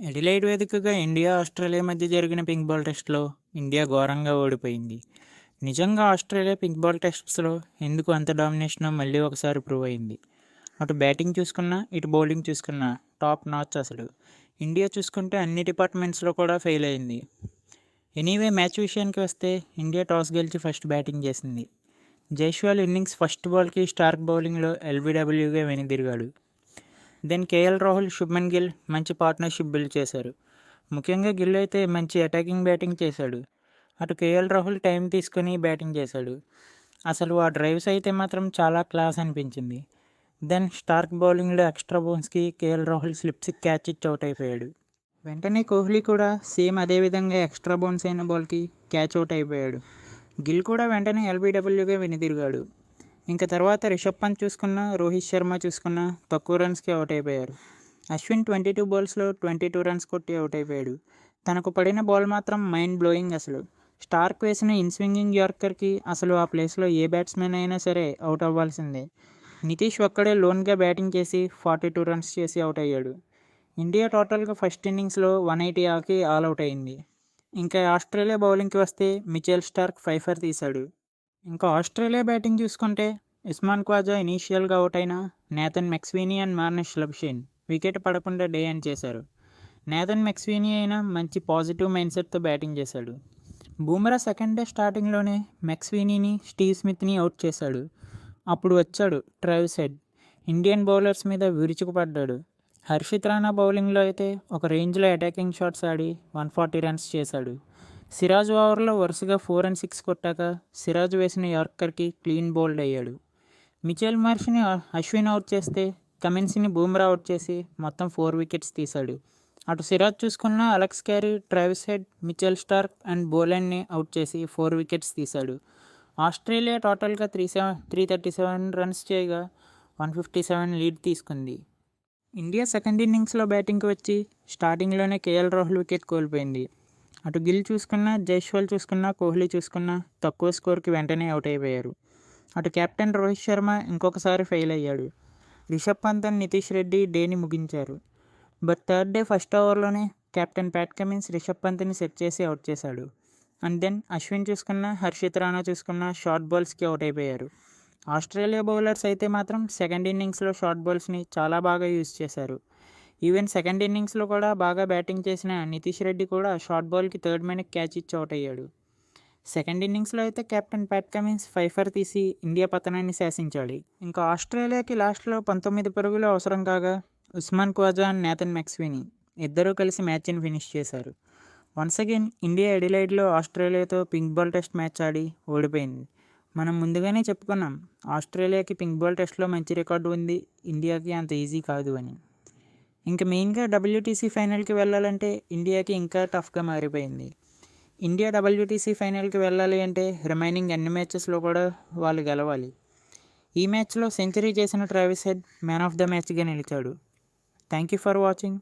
Adelaide వేదికగా India Australia మధ్య జరిగిన పింక్ బాల్ టెస్ట్లో ఇండియా ఘోరంగా ఓడిపోయింది. నిజంగా ఆస్ట్రేలియా పింక్ బాల్ టెస్ట్స్లో ఎందుకు అంత డామినేషనో మళ్ళీ ఒకసారి ప్రూవ్ అయింది. అటు బ్యాటింగ్ చూసుకున్నా ఇటు బౌలింగ్ చూసుకున్నా టాప్ నాచ్ అసలు. ఇండియా చూసుకుంటే అన్ని డిపార్ట్మెంట్స్లో కూడా ఫెయిల్ అయింది. ఎనీవే మ్యాచ్ విషయానికి వస్తే ఇండియా టాస్ గెలిచి ఫస్ట్ బ్యాటింగ్ చేసింది. జైస్వాల్ ఇన్నింగ్స్ ఫస్ట్ బాల్కి స్టార్క్ బౌలింగ్లో ఎల్బీడబ్ల్యూగా వెనుదిరిగాడు. దెన్ కేఎల్ రాహుల్, శుభ్మన్ గిల్ మంచి పార్ట్నర్షిప్ బిల్డ్ చేశారు. ముఖ్యంగా గిల్ అయితే మంచి అటాకింగ్ బ్యాటింగ్ చేశాడు. అటు కేఎల్ రాహుల్ టైం తీసుకొని బ్యాటింగ్ చేశాడు. అసలు ఆ డ్రైవ్స్ అయితే మాత్రం చాలా క్లాస్ అనిపించింది. దెన్ స్టార్క్ బౌలింగ్లో ఎక్స్ట్రా బౌన్స్కి కేఎల్ రాహుల్ స్లిప్స్కి క్యాచ్ ఇచ్చి అవుట్ అయిపోయాడు. వెంటనే కోహ్లీ కూడా సేమ్ అదేవిధంగా ఎక్స్ట్రా బౌన్స్ అయిన బాల్కి క్యాచ్ అవుట్ అయిపోయాడు. గిల్ కూడా వెంటనే ఎల్బీడబ్ల్యూగా వెనుదిరిగాడు. ఇంకా తర్వాత రిషబ్ పంత్ చూసుకున్నా, రోహిత్ శర్మ చూసుకున్నా తక్కువ రన్స్కి అవుట్ అయిపోయారు. అశ్విన్ 22 బాల్స్లో 22 రన్స్ కొట్టి అవుట్ అయిపోయాడు. తనకు పడిన బాల్ మాత్రం మైండ్ బ్లోయింగ్ అసలు. స్టార్క్ వేసిన ఇన్ స్వింగింగ్ యార్కర్కి అసలు ఆ ప్లేస్లో ఏ బ్యాట్స్మెన్ అయినా సరే అవుట్ అవ్వాల్సిందే. నితీష్ ఒక్కడే లోన్గా బ్యాటింగ్ చేసి 42 రన్స్ చేసి అవుట్ అయ్యాడు. ఇండియా టోటల్గా ఫస్ట్ ఇన్నింగ్స్లో 180 ఆకి ఆల్అవుట్ అయింది. ఇంకా ఆస్ట్రేలియా బౌలింగ్కి వస్తే మిచెల్ స్టార్క్ 5 ఫర్ తీశాడు. ఇంకా ఆస్ట్రేలియా బ్యాటింగ్ చూసుకుంటే ఉస్మాన్ ఖ్వాజా ఇనీషియల్గా అవుట్ అయినా Nathan McSweeney and Marnus Labuschagne wicket పడకుండా డే ఎండ్ చేశారు. నేథన్ మెక్స్వీనీ అయినా మంచి పాజిటివ్ మైండ్ సెట్తో బ్యాటింగ్ చేశాడు. బూమ్రా సెకండ్ డే స్టార్టింగ్లోనే మెక్స్వీనీని, స్టీవ్ స్మిత్ని అవుట్ చేశాడు. అప్పుడు వచ్చాడు ట్రావిస్ హెడ్. ఇండియన్ బౌలర్స్ మీద విరుచుకుపడ్డాడు. హర్షిత్ రాణా బౌలింగ్లో అయితే ఒక రేంజ్లో అటాకింగ్ షాట్స్ ఆడి 140 రన్స్ చేశాడు. సిరాజ్ ఓవర్లో వరుసగా 4 and 6 కొట్టాక సిరాజ్ వేసిన యార్కర్కి క్లీన్ బౌల్డ్ అయ్యాడు. మిచెల్ మార్ష్ని అశ్విన్ అవుట్ చేస్తే కమిన్స్ని బూమ్రా అవుట్ చేసి మొత్తం 4 వికెట్స్ తీశాడు. అటు సిరాజ్ చూసుకున్న Alex Carey, Travis Head, Mitchell Starc and బోలెండ్ని అవుట్ చేసి 4 వికెట్స్ తీశాడు. ఆస్ట్రేలియా టోటల్గా 337 రన్స్ చేయగా 157 లీడ్ తీసుకుంది. ఇండియా సెకండ్ ఇన్నింగ్స్లో బ్యాటింగ్కి వచ్చి స్టార్టింగ్లోనే కేఎల్ రాహుల్ వికెట్ కోల్పోయింది. అటు గిల్ చూసుకున్నా, జైస్వాల్ చూసుకున్నా, కోహ్లీ చూసుకున్నా తక్కువ స్కోర్కి వెంటనే అవుట్ అయిపోయారు. అటు కెప్టెన్ రోహిత్ శర్మ ఇంకొకసారి ఫెయిల్ అయ్యాడు. రిషబ్ పంత్ అండ్ నితీష్ రెడ్డి డేని ముగించారు. బట్ థర్డ్ డే ఫస్ట్ ఓవర్లోనే కెప్టెన్ ప్యాట్ కమిన్స్ రిషబ్ పంత్ని సెట్ చేసి అవుట్ చేశాడు. అండ్ దెన్ అశ్విన్ చూసుకున్నా, హర్షిత్ రాణా చూసుకున్నా షార్ట్ బాల్స్కి అవుట్ అయిపోయారు. ఆస్ట్రేలియా బౌలర్స్ అయితే మాత్రం సెకండ్ ఇన్నింగ్స్లో షార్ట్ బాల్స్ని చాలా బాగా యూజ్ చేశారు. ఈవెన్ సెకండ్ ఇన్నింగ్స్లో కూడా బాగా బ్యాటింగ్ చేసిన నితీష్ రెడ్డి కూడా షార్ట్ బాల్కి థర్డ్ మ్యాన్కి క్యాచ్ ఇచ్చి అవుట్ అయ్యాడు. సెకండ్ ఇన్నింగ్స్లో అయితే కెప్టెన్ ప్యాట్ కమిన్స్ 5 ఫర్ తీసి ఇండియా పతనాన్ని శాసించాడు. ఇంకా ఆస్ట్రేలియాకి లాస్ట్లో 19 పరుగులు అవసరం కాగా Usman Khawaja and Nathan McSweeney ఇద్దరూ కలిసి మ్యాచ్ని ఫినిష్ చేశారు. వన్స్ అగైన్ ఇండియా ఎడిలైడ్లో ఆస్ట్రేలియాతో పింక్ బాల్ టెస్ట్ మ్యాచ్ ఆడి ఓడిపోయింది. మనం ముందుగానే చెప్పుకున్నాం ఆస్ట్రేలియాకి పింక్ బాల్ టెస్ట్లో మంచి రికార్డు ఉంది, ఇండియాకి అంత ఈజీ కాదు అని. ఇంకా మెయిన్గా డబ్ల్యూటీసీ ఫైనల్కి వెళ్ళాలంటే ఇండియాకి ఇంకా టఫ్గా మారిపోయింది. ఇండియా డబ్ల్యూటీసీ ఫైనల్కి వెళ్ళాలి అంటే రిమైనింగ్ అన్ని మ్యాచెస్లో కూడా వాళ్ళు గెలవాలి. ఈ మ్యాచ్లో సెంచరీ చేసిన Travis Head man of the మ్యాచ్గా నిలిచాడు. Thank you for watching.